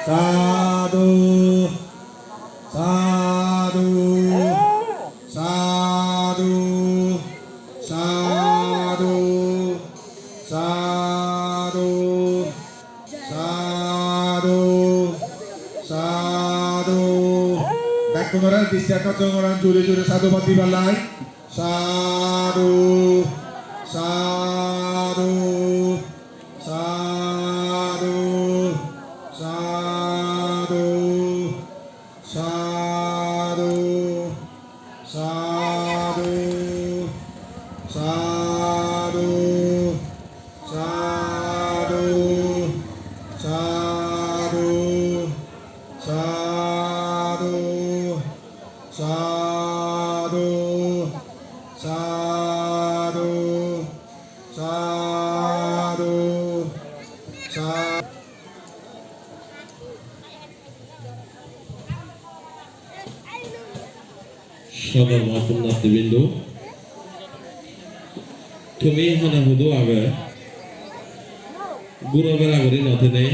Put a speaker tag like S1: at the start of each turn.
S1: সাধু সাধু সাধু সাধু সাধু সাধু সাধু ব্যাকুণরা দৃষ্টি আকর্ষণ জোরে জোরে সাধুবাদ দিবার লাই সাধু সাধু সাধু সাধু সাধু সাধু সাধু সাধু সাধু সাধু সাধু সাধু সাধু
S2: Sabar maupun nanti bindu, kami hana hudu agar guru bela beri nanti nih.